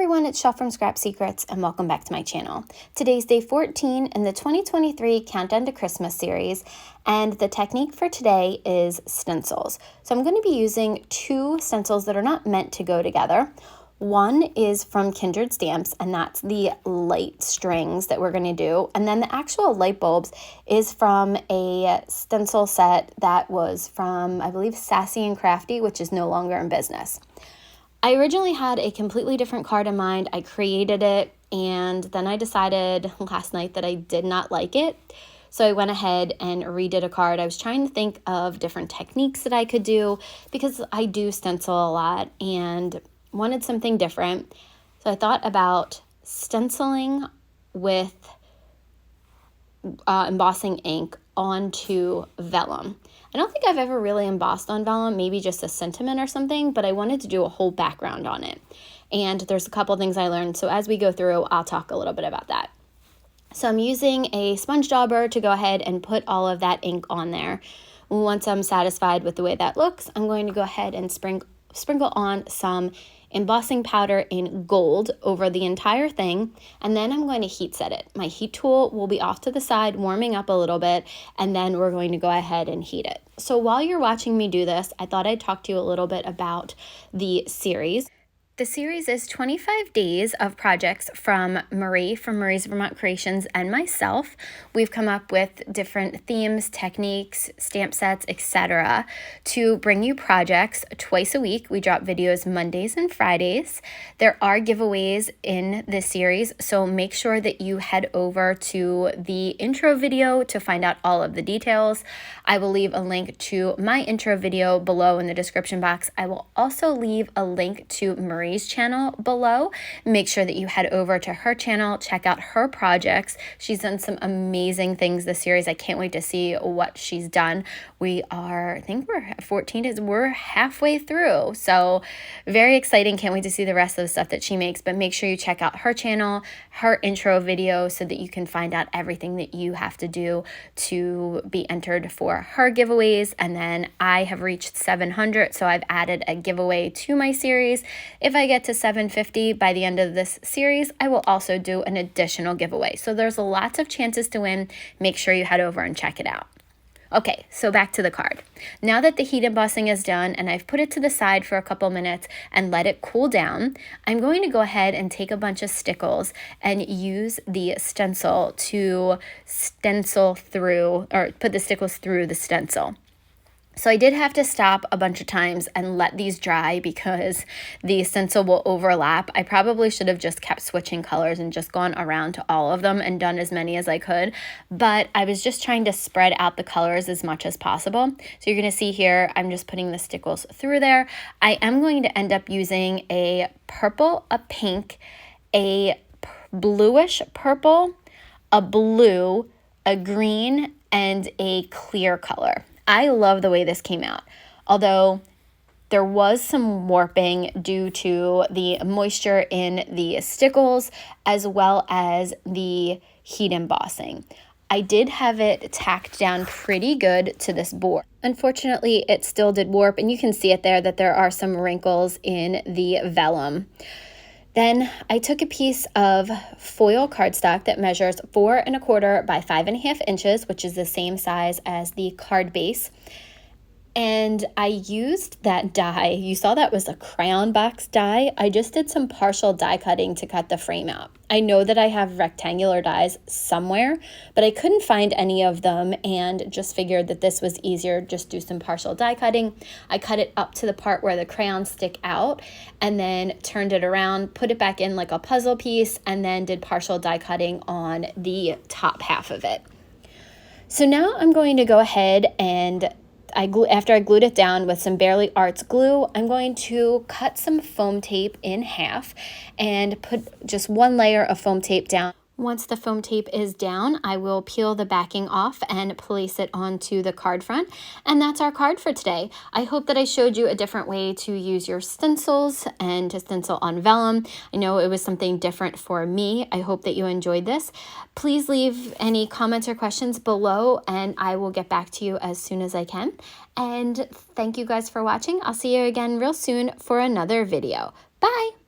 everyone, it's Shell from Scrap Secrets and welcome back to my channel. Today's day 14 in the 2023 Countdown to Christmas series, and the technique for today is stencils. So I'm going to be using two stencils that are not meant to go together. One is from Kindred Stamps, and that's the light strings that we're going to do. And then the actual light bulbs is from a stencil set that was from, I believe, Sassy and Crafty, which is no longer in business. I originally had a completely different card in mind. I created it, and then I decided last night that I did not like it. So I went ahead and redid a card. I was trying to think of different techniques that I could do because I do stencil a lot and wanted something different. So I thought about stenciling with embossing ink onto vellum. I don't think I've ever really embossed on vellum, maybe just a sentiment or something, but I wanted to do a whole background on it. And there's a couple things I learned, so as we go through, I'll talk a little bit about that. So I'm using a sponge dauber to go ahead and put all of that ink on there. Once I'm satisfied with the way that looks, I'm going to go ahead and sprinkle on some embossing powder in gold over the entire thing, and then I'm going to heat set it. My heat tool will be off to the side, warming up a little bit, and then we're going to go ahead and heat it. So while you're watching me do this, I thought I'd talk to you a little bit about the series. The series is 25 days of projects from Marie from Marie's Vermont Creations and myself. We've come up with different themes, techniques, stamp sets, etc. to bring you projects twice a week. We drop videos Mondays and Fridays. There are giveaways in this series, so make sure that you head over to the intro video to find out all of the details. I will leave a link to my intro video below in the description box. I will also leave a link to Marie's channel below. Make sure that you head over to her channel, check out her projects. She's done some amazing things this series. I can't wait to see what she's done. I think we're 14 days, we're halfway through. So very exciting. Can't wait to see the rest of the stuff that she makes, but make sure you check out her channel, her intro video, so that you can find out everything that you have to do to be entered for her giveaways. And then I have reached 700, so I've added a giveaway to my series. If I get to 750 by the end of this series, I will also do an additional giveaway. So there's lots of chances to win. Make sure you head over and check it out. Okay, so back to the card. Now that the heat embossing is done and I've put it to the side for a couple minutes and let it cool down, I'm going to go ahead and take a bunch of stickles and use the stencil to stencil through, or put the stickles through the stencil. So I did have to stop a bunch of times and let these dry because the stencil will overlap. I probably should have just kept switching colors and just gone around to all of them and done as many as I could, but I was just trying to spread out the colors as much as possible. So you're going to see here, I'm just putting the stickles through there. I am going to end up using a purple, a pink, a bluish purple, a blue, a green, and a clear color. I love the way this came out, although there was some warping due to the moisture in the stickles as well as the heat embossing. I did have it tacked down pretty good to this board. Unfortunately, it still did warp, and you can see it there that there are some wrinkles in the vellum. Then I took a piece of foil cardstock that measures 4 1/4 by 5 1/2 inches, which is the same size as the card base. And I used that die. You saw that was a crayon box die. I just did some partial die cutting to cut the frame out. I know that I have rectangular dies somewhere, but I couldn't find any of them and just figured that this was easier, just do some partial die cutting. I cut it up to the part where the crayons stick out and then turned it around, put it back in like a puzzle piece, and then did partial die cutting on the top half of it. So now I'm going to go ahead and after I glued it down with some Barely Arts glue, I'm going to cut some foam tape in half and put just one layer of foam tape down. Once the foam tape is down, I will peel the backing off and place it onto the card front. And that's our card for today. I hope that I showed you a different way to use your stencils and to stencil on vellum. I know it was something different for me. I hope that you enjoyed this. Please leave any comments or questions below and I will get back to you as soon as I can. And thank you guys for watching. I'll see you again real soon for another video. Bye!